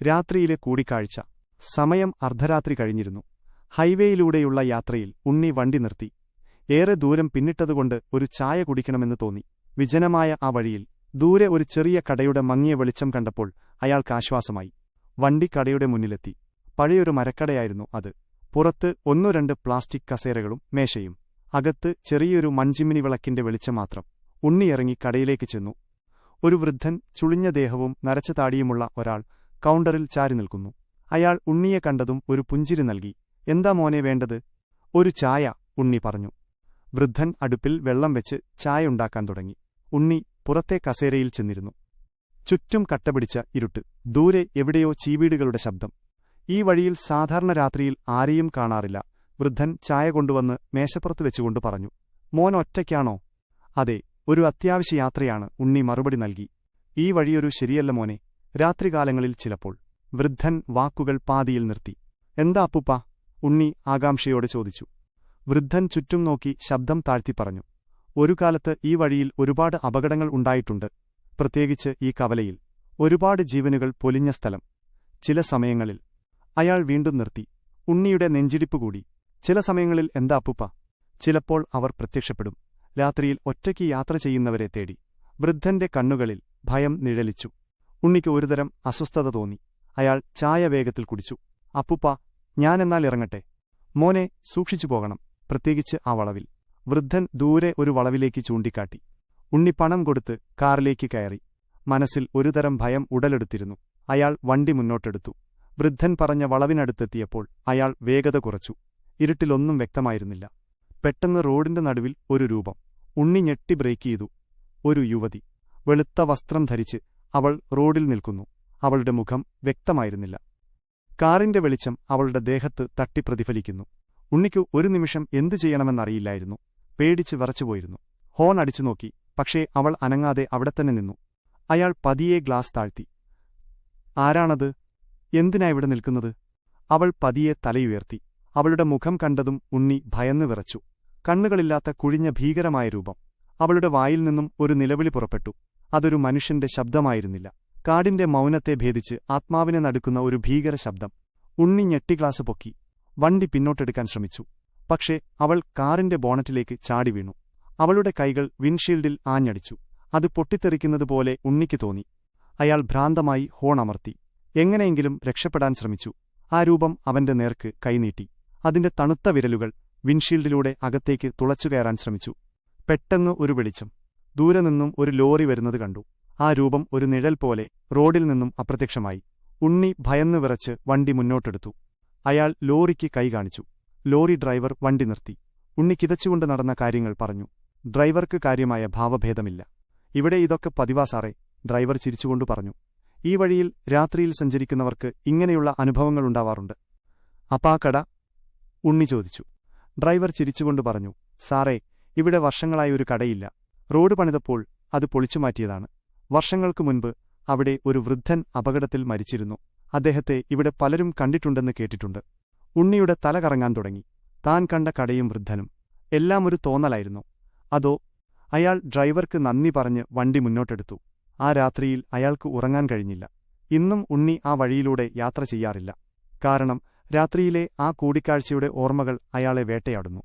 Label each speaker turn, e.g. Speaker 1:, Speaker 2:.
Speaker 1: രാത്രിയിലെ കൂടിക്കാഴ്ച. സമയം അർദ്ധരാത്രി കഴിഞ്ഞിരുന്നു. ഹൈവേയിലൂടെയുള്ള യാത്രയിൽ ഉണ്ണി വണ്ടി നിർത്തി. ഏറെ ദൂരം പിന്നിട്ടതുകൊണ്ട് ഒരു ചായ കുടിക്കണമെന്ന് തോന്നി. വിജനമായ ആ വഴിയിൽ ദൂരെ ഒരു ചെറിയ കടയുടെ മങ്ങിയ വെളിച്ചം കണ്ടപ്പോൾ അയാൾക്കാശ്വാസമായി. വണ്ടി കടയുടെ മുന്നിലെത്തി. പഴയൊരു മരക്കടയായിരുന്നു അത്. പുറത്ത് ഒന്നു രണ്ട് പ്ലാസ്റ്റിക് കസേരകളും മേശയും. അകത്ത് ചെറിയൊരു മൺചിമ്മിനി വിളക്കിന്റെ വെളിച്ചം മാത്രം. ഉണ്ണി ഇറങ്ങി കടയിലേക്ക് ചെന്നു. ഒരു വൃദ്ധൻ, ചുളിഞ്ഞ ദേഹവും നരച്ച താടിയുമുള്ള ഒരാൾ കൗണ്ടറിൽ ചാരി നിൽക്കുന്നു. അയാൾ ഉണ്ണിയെ കണ്ടതും ഒരു പുഞ്ചിരി നൽകി. എന്താ മോനെ വേണ്ടത്? ഒരു ചായ, ഉണ്ണി പറഞ്ഞു. വൃദ്ധൻ അടുപ്പിൽ വെള്ളം വെച്ച് ചായ ഉണ്ടാക്കാൻ തുടങ്ങി. ഉണ്ണി പുറത്തെ കസേരയിൽ ചെന്നിരുന്നു. ചുറ്റും കട്ടപിടിച്ച ഇരുട്ട്. ദൂരെ എവിടെയോ ചീവീടുകളുടെ ശബ്ദം. ഈ വഴിയിൽ സാധാരണ രാത്രിയിൽ ആരെയും കാണാറില്ല. വൃദ്ധൻ ചായ കൊണ്ടുവന്ന് മേശപ്പുറത്ത് വെച്ചുകൊണ്ട് പറഞ്ഞു. മോൻ ഒറ്റയ്ക്കാണോ? അതെ, ഒരു അത്യാവശ്യ യാത്രയാണ്, ഉണ്ണി മറുപടി നൽകി. ഈ വഴിയൊരു ശരിയല്ല മോനെ, രാത്രികാലങ്ങളിൽ ചിലപ്പോൾ. വൃദ്ധൻ വാക്കുകൾ പാതിയിൽ നിർത്തി. എന്താ അപ്പുപ്പാ? ഉണ്ണി ആകാംക്ഷയോടെ ചോദിച്ചു. വൃദ്ധൻ ചുറ്റും നോക്കി ശബ്ദം താഴ്ത്തി പറഞ്ഞു. ഒരു കാലത്ത് ഈ വഴിയിൽ ഒരുപാട് അപകടങ്ങൾ ഉണ്ടായിട്ടുണ്ട്, പ്രത്യേകിച്ച് ഈ കവലയിൽ. ഒരുപാട് ജീവനുകൾ പൊലിഞ്ഞ സ്ഥലം. ചില സമയങ്ങളിൽ. അയാൾ വീണ്ടും നിർത്തി. ഉണ്ണിയുടെ നെഞ്ചിടിപ്പ് കൂടി. ചില സമയങ്ങളിൽ എന്താ അപ്പുപ്പ? ചിലപ്പോൾ അവർ പ്രത്യക്ഷപ്പെടും, രാത്രിയിൽ ഒറ്റയ്ക്ക് യാത്ര ചെയ്യുന്നവരെ തേടി. വൃദ്ധന്റെ കണ്ണുകളിൽ ഭയം നിഴലിച്ചു. ഉണ്ണിക്ക് ഒരുതരം അസ്വസ്ഥത തോന്നി. അയാൾ ചായ വേഗത്തിൽ കുടിച്ചു. അപ്പുപ്പ, ഞാനെന്നാൽ ഇറങ്ങട്ടെ? മോനെ, സൂക്ഷിച്ചു പോകണം, പ്രത്യേകിച്ച് ആ വളവിൽ. വൃദ്ധൻ ദൂരെ ഒരു വളവിലേക്ക് ചൂണ്ടിക്കാട്ടി. ഉണ്ണി പണം കൊടുത്ത് കാറിലേക്ക് കയറി. മനസ്സിൽ ഒരുതരം ഭയം ഉടലെടുത്തിരുന്നു. അയാൾ വണ്ടി മുന്നോട്ടെടുത്തു. വൃദ്ധൻ പറഞ്ഞ വളവിനടുത്തെത്തിയപ്പോൾ അയാൾ വേഗത കുറച്ചു. ഇരുട്ടിലൊന്നും വ്യക്തമായിരുന്നില്ല. പെട്ടെന്ന് റോഡിന്റെ നടുവിൽ ഒരു രൂപം. ഉണ്ണി ഞെട്ടി ബ്രേക്ക് ചെയ്തു. ഒരു യുവതി, വെളുത്ത വസ്ത്രം ധരിച്ച് അവൾ റോഡിൽ നിൽക്കുന്നു. അവളുടെ മുഖം വ്യക്തമായിരുന്നില്ല. കാറിന്റെ വെളിച്ചം അവളുടെ ദേഹത്ത് തട്ടി പ്രതിഫലിക്കുന്നു. ഉണ്ണിക്കു ഒരു നിമിഷം എന്തു ചെയ്യണമെന്നറിയില്ലായിരുന്നു. പേടിച്ച് വിറച്ചുപോയിരുന്നു. ഹോൺ അടിച്ചു നോക്കി, പക്ഷേ അവൾ അനങ്ങാതെ അവിടെത്തന്നെ നിന്നു. അയാൾ പതിയെ ഗ്ലാസ് താഴ്ത്തി. ആരാണത്? എന്തിനാ ഇവിടെ നിൽക്കുന്നത്? അവൾ പതിയെ തലയുയർത്തി. അവളുടെ മുഖം കണ്ടതും ഉണ്ണി ഭയന്നു വിറച്ചു. കണ്ണുകളില്ലാത്ത കുഴിഞ്ഞ ഭീകരമായ രൂപം. അവളുടെ വായിൽ നിന്നും ഒരു നിലവിളി പുറപ്പെട്ടു. അതൊരു മനുഷ്യന്റെ ശബ്ദമായിരുന്നില്ല. കാടിന്റെ മൗനത്തെ ഭേദിച്ച് ആത്മാവിനെ നടുക്കുന്ന ഒരു ഭീകര ശബ്ദം. ഉണ്ണി ഞെട്ടി ഗ്ലാസ് പൊക്കി. വണ്ടി പിന്നോട്ടെടുക്കാൻ ശ്രമിച്ചു. പക്ഷേ അവൾ കാറിന്റെ ബോണറ്റിലേക്ക് ചാടി വീണു. അവളുടെ കൈകൾ വിൻഷീൽഡിൽ ആഞ്ഞടിച്ചു. അത് പൊട്ടിത്തെറിക്കുന്നതുപോലെ ഉണ്ണിക്ക് തോന്നി. അയാൾ ഭ്രാന്തമായി ഹോൺ അമർത്തി. എങ്ങനെയെങ്കിലും രക്ഷപ്പെടാൻ ശ്രമിച്ചു. ആ രൂപം അവന്റെ നേർക്ക് കൈനീട്ടി. അതിന്റെ തണുത്ത വിരലുകൾ വിൻഷീൽഡിലൂടെ അകത്തേക്ക് തുളച്ചുകയറാൻ ശ്രമിച്ചു. പെട്ടെന്ന് ഒരു വെളിച്ചം. ദൂരെ നിന്നും ഒരു ലോറി വരുന്നത് കണ്ടു. ആ രൂപം ഒരു നിഴൽ പോലെ റോഡിൽ നിന്നും അപ്രത്യക്ഷമായി. ഉണ്ണി ഭയന്നു വിറച്ച് വണ്ടി മുന്നോട്ടെടുത്തു. അയാൾ ലോറിക്ക് കൈ കാണിച്ചു. ലോറി ഡ്രൈവർ വണ്ടി നിർത്തി. ഉണ്ണി കിതച്ചുകൊണ്ട് നടന്ന കാര്യങ്ങൾ പറഞ്ഞു. ഡ്രൈവർക്ക് കാര്യമായ ഭാവഭേദമില്ല. ഇവിടെ ഇതൊക്കെ പതിവാ സാറേ, ഡ്രൈവർ ചിരിച്ചുകൊണ്ടു പറഞ്ഞു. ഈ വഴിയിൽ രാത്രിയിൽ സഞ്ചരിക്കുന്നവർക്ക് ഇങ്ങനെയുള്ള അനുഭവങ്ങളുണ്ടാവാറുണ്ട്. അപ്പാ കട? ഉണ്ണി ചോദിച്ചു. ഡ്രൈവർ ചിരിച്ചുകൊണ്ട് പറഞ്ഞു. സാറേ, ഇവിടെ വർഷങ്ങളായി ഒരു കടയില്ല. റോഡ് പണിതപ്പോൾ അത് പൊളിച്ചുമാറ്റിയതാണ്. വർഷങ്ങൾക്കു മുൻപ് അവിടെ ഒരു വൃദ്ധൻ അപകടത്തിൽ മരിച്ചിരുന്നു. അദ്ദേഹത്തെ ഇവിടെ പലരും കണ്ടിട്ടുണ്ടെന്ന് കേട്ടിട്ടുണ്ട്. ഉണ്ണിയുടെ തല കറങ്ങാൻ തുടങ്ങി. താൻ കണ്ട കടയും വൃദ്ധനും എല്ലാം ഒരു തോന്നലായിരുന്നു. അതോ? അയാൾ ഡ്രൈവർക്ക് നന്ദി പറഞ്ഞ് വണ്ടി മുന്നോട്ടെടുത്തു. ആ രാത്രിയിൽ അയാൾക്ക് ഉറങ്ങാൻ കഴിഞ്ഞില്ല. ഇന്നും ഉണ്ണി ആ വഴിയിലൂടെ യാത്ര ചെയ്യാറില്ല. കാരണം രാത്രിയിലെ ആ കൂടിക്കാഴ്ചയുടെ ഓർമ്മകൾ അയാളെ വേട്ടയാടുന്നു.